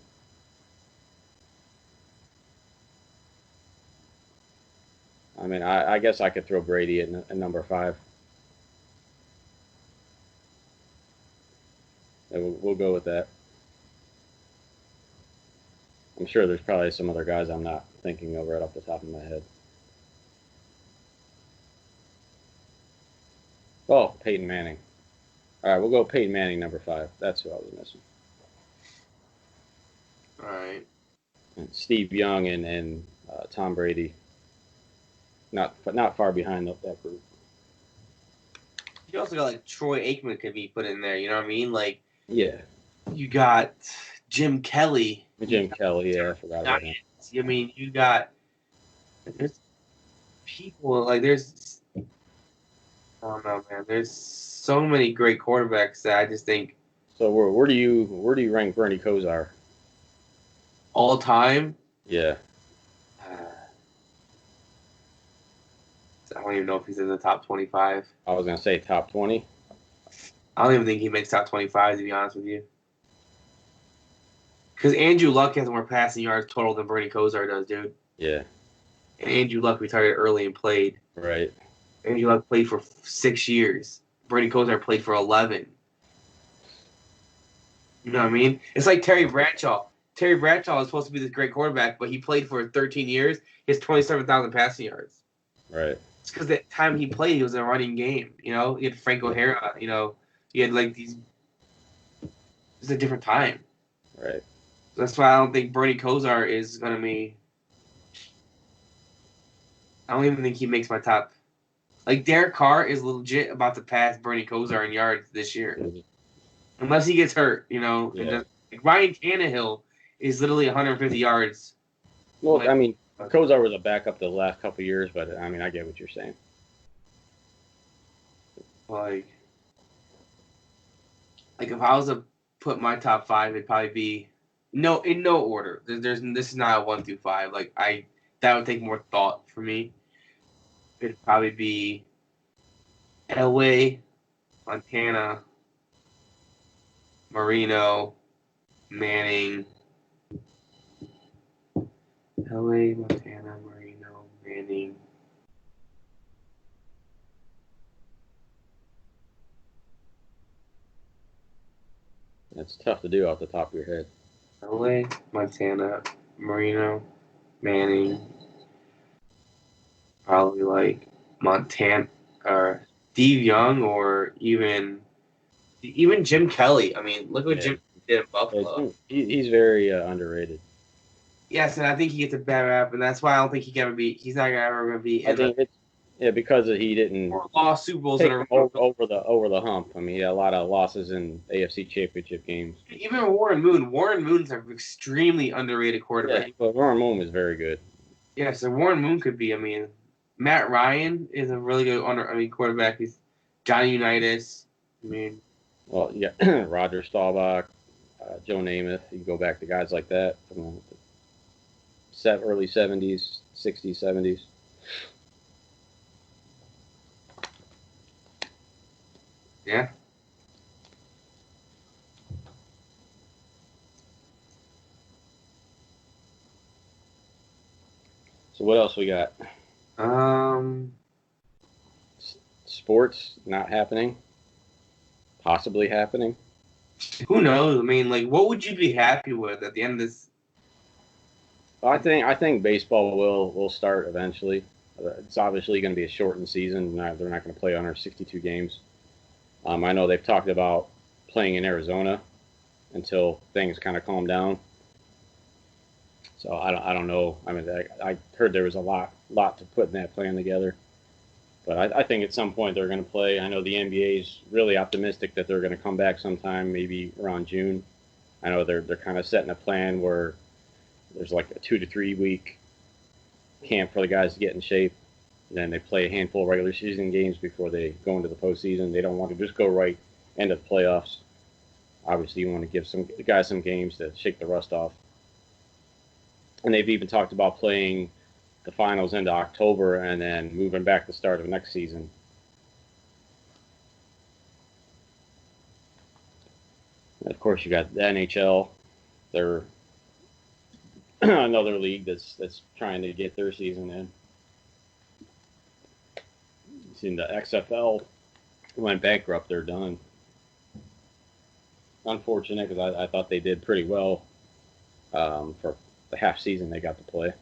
I mean, I guess I could throw Brady at number 5. We'll go with that. I'm sure there's probably some other guys I'm not thinking of right off the top of my head. Oh, Peyton Manning. All right, we'll go Peyton Manning, number 5. That's who I was missing. All right. And Steve Young and Tom Brady. not far behind that group. You also got like Troy Aikman could be put in there. You know what I mean? Like Yeah, you got Jim Kelly. Jim Kelly. Yeah, I forgot about him. I mean, you got there's people like there's I don't know, man. There's so many great quarterbacks that I just think So where do you rank Bernie Kosar? all time. Yeah, I don't even know if he's in the top 25. I was gonna say top 20. I don't even think he makes top 25, to be honest with you. Because Andrew Luck has more passing yards total than Bernie Kosar does, dude. Yeah, And Andrew Luck retired early and played. right. Andrew Luck played for 6 years. Bernie Kosar played for 11. You know what I mean? It's like Terry Bradshaw. Terry Bradshaw is supposed to be this great quarterback, but he played for 13 years. He has 27,000 passing yards. Right. It's because the time he played, he was in a running game. You know, you had Frank O'Hara. You know, you had like these. It's a different time. Right. That's why I don't think Bernie Kosar is gonna be. I don't even think he makes my top. Like Derek Carr is legit about to pass Bernie Kosar in yards this year, unless he gets hurt. You know, Yeah. and like Ryan Tannehill is literally 150 yards. Well, I mean, Kosar was a backup the last couple of years, but I mean, I get what you're saying. Like if I was to put my top 5, it'd probably be in no order. There's this is not a 1 through 5. Like that would take more thought for me. It'd probably be Elway, Montana, Marino, Manning. Elway, Montana, Marino, Manning. That's tough to do off the top of your head. Elway, Montana, Marino, Manning. Probably like Montana or Steve Young or even Jim Kelly. I mean, look what Yeah. Jim did in Buffalo. He's very underrated. Yes, and I think he gets a bad rap, and that's why I don't think he can ever be. He's not ever going to be. I think because he didn't lost Super Bowls take in a him over the hump. I mean, he had a lot of losses in AFC Championship games. Even Warren Moon. Warren Moon's an extremely underrated quarterback. Yeah, but Warren Moon is very good. Yeah, so Warren Moon could be. I mean, Matt Ryan is a really good quarterback. He's Johnny Unitas. I mean, well, yeah, Roger Staubach, Joe Namath. You go back to guys like that from the early 70s, 60s, 70s. Yeah. So what else we got? Sports not happening. Possibly happening. Who knows? I mean, like, what would you be happy with at the end of this? I think baseball will start eventually. It's obviously going to be a shortened season. They're not going to play under 62 games. I know they've talked about playing in Arizona until things kind of calm down. So I don't know. I mean, I heard there was a lot to put in that plan together. But I think at some point they're going to play. I know the NBA is really optimistic that they're going to come back sometime, maybe around June. I know they're kind of setting a plan where there's like a 2 to 3 week camp for the guys to get in shape. And then they play a handful of regular season games before they go into the postseason. They don't want to just go right into the playoffs. Obviously, you want to give some guys some games to shake the rust off. And they've even talked about playing the finals into October and then moving back the start of next season. And of course, you got the NHL. They're another league that's trying to get their season in. Seen the XFL went bankrupt. They're done. Unfortunate because I thought they did pretty well for the half season they got to play.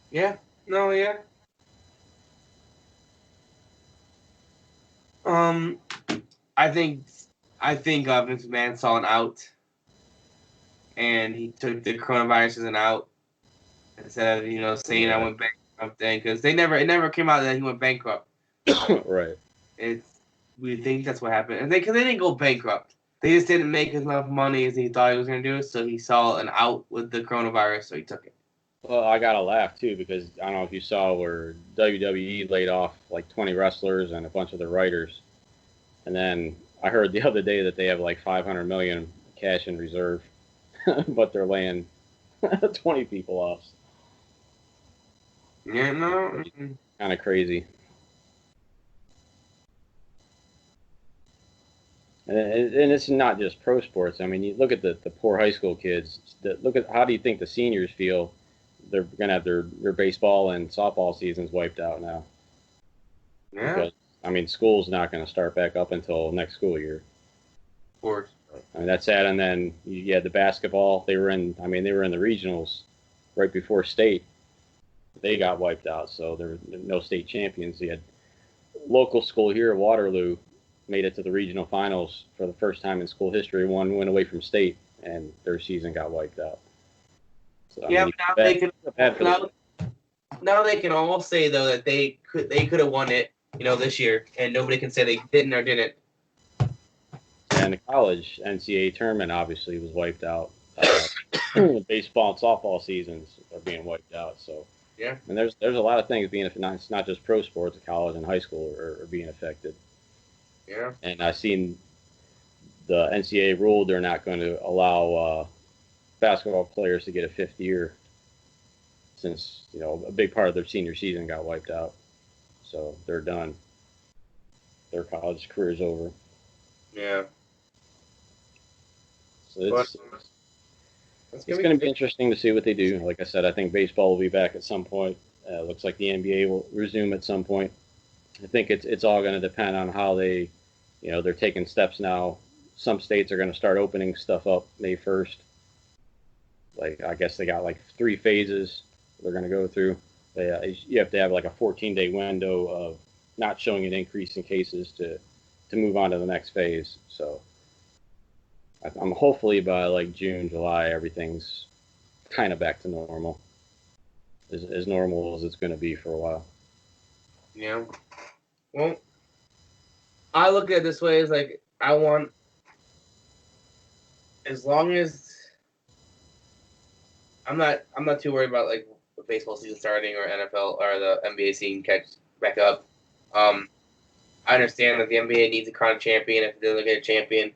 Yeah. No. Yeah. I think Vince McMahon saw an out, and he took the coronavirus as an out instead of saying I went back something because it never came out that he went bankrupt. Right. We think that's what happened, and because they didn't go bankrupt, they just didn't make enough money as he thought he was going to do. So he saw an out with the coronavirus, so he took it. Well, I gotta laugh too because I don't know if you saw where WWE laid off like 20 wrestlers and a bunch of the writers, and then I heard the other day that they have like 500 million cash in reserve, but they're laying 20 people off. Yeah, no. Kind of crazy. And it's not just pro sports. I mean, you look at the poor high school kids. Look at how do you think the seniors feel? They're going to have their baseball and softball seasons wiped out now. Yeah. Because, I mean, school's not going to start back up until next school year. Of course. I mean, that's sad. And then you had the basketball. They were in the regionals right before state. They got wiped out, so there were no state champions. You had local school here at Waterloo made it to the regional finals for the first time in school history. One went away from state, and their season got wiped out. So, yeah, now they can all say though that they could have won it, this year, and nobody can say they didn't or didn't. And the college NCAA tournament obviously was wiped out. Baseball and softball seasons are being wiped out. So yeah, and there's a lot of things being it's not just pro sports. College and high school are being affected. Yeah. And I've seen the NCAA ruled they're not going to allow basketball players to get a fifth year since, a big part of their senior season got wiped out. So they're done. Their college career is over. Yeah. So it's going to be interesting to see what they do. Like I said, I think baseball will be back at some point. Looks like the NBA will resume at some point. I think it's all going to depend on how they, they're taking steps now. Some states are going to start opening stuff up May 1st. Like, I guess they got like 3 phases they're going to go through. You have to have like a 14-day window of not showing an increase in cases to move on to the next phase. So I'm hopefully by like June, July, everything's kind of back to normal. As normal as it's going to be for a while. Yeah. Well, I look at it this way: is like I want, as long as I'm not too worried about like the baseball season starting or NFL or the NBA season catch back up. I understand that the NBA needs a crown champion. If they doesn't get a champion,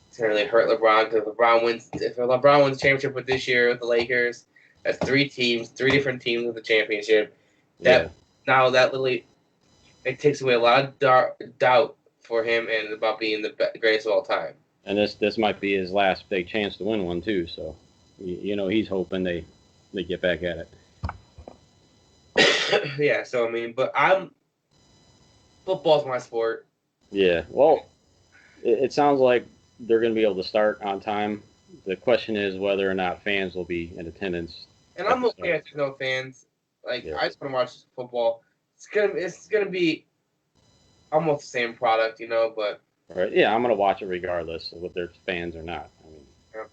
it's gonna really hurt LeBron because if LeBron wins championship with this year with the Lakers, that's 3 different teams with the championship. Now that literally it takes away a lot of doubt for him and about being the greatest of all time. And this might be his last big chance to win one too. So, he's hoping they get back at it. Yeah. So I mean, but football's my sport. Yeah. Well, it sounds like they're going to be able to start on time. The question is whether or not fans will be in attendance. And I'm okay with no fans. Like, yeah. I just want to watch football. It's gonna be almost the same product, but. Right. Yeah, I'm gonna watch it regardless of whether there's fans or not. I mean, yeah.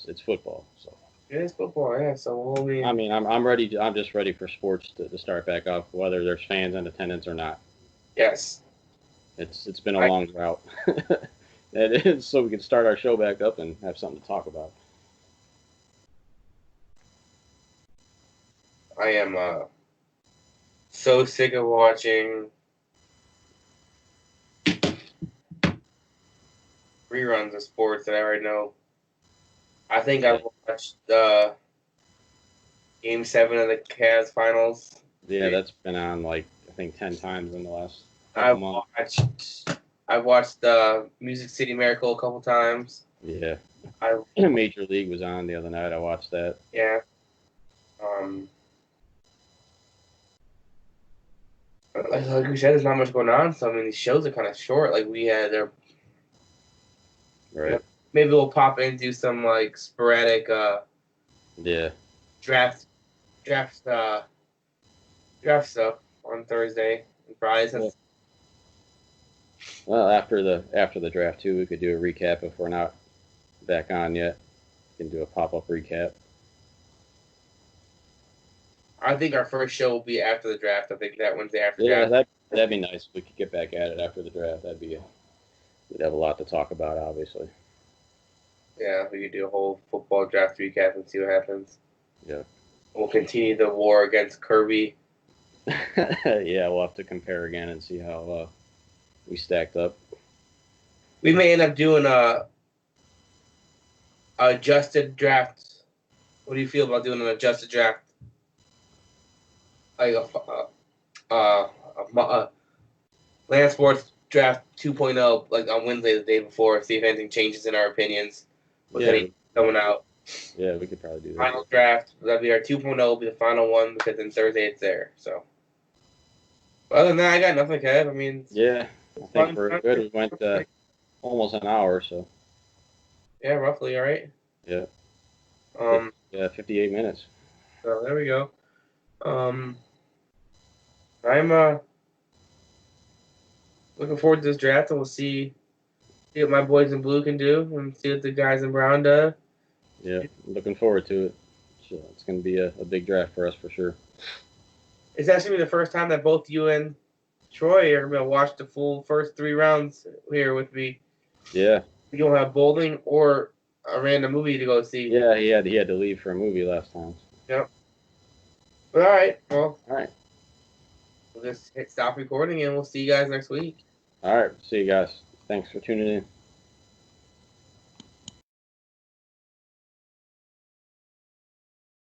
It's football, so. It is football, yeah. So I'm ready. I'm just ready for sports to start back up, whether there's fans in attendance or not. Yes. It's been a long route. It is, so we can start our show back up and have something to talk about. I am so sick of watching reruns of sports that I already know. I think I've watched Game 7 of the Cavs finals. Yeah, that's been on like I think 10 times in the last months. I've watched Music City Miracle a couple times. Yeah. Major League was on the other night. I watched that. Yeah. Like we said, there's not much going on. So I mean, these shows are kind of short. Like we had their. Right. Maybe we'll pop in and do some like sporadic. Yeah. Draft stuff on Thursday and Fridays. Yeah. Well, after the draft too, we could do a recap if we're not back on yet. We can do a pop-up recap. I I think our first show will be after the draft. I think that Wednesday after Yeah, draft. that'd be nice. We could get back at it after the draft. We'd have a lot to talk about, obviously. Yeah, we could do a whole football draft recap and see what happens. Yeah. We'll continue the war against Kirby. Yeah, we'll have to compare again and see how we stacked up. We may end up doing a adjusted draft. What do you feel about doing an adjusted draft? Like Land Sports Draft 2.0, like on Wednesday, the day before, see if anything changes in our opinions with any coming out. Yeah, we could probably do that. Final draft, that'll be our 2.0, will be the final one because then Thursday it's there. So, other than that, I got nothing, Kev. I mean, yeah, I think we're good. We went almost an hour, so. Yeah, roughly, all right. Yeah. Yeah, 58 minutes. So there we go. I'm looking forward to this draft, and we'll see what my boys in blue can do, and see what the guys in brown do. Yeah, looking forward to it. It's going to be a big draft for us for sure. It's actually the first time that both you and Troy are going to watch the full first 3 rounds here with me. Yeah. You don't have bowling or a random movie to go see. Yeah, he had to leave for a movie last time. Yep. But all right. Well. All right. We'll just hit stop recording, and we'll see you guys next week. All right. See you guys. Thanks for tuning in.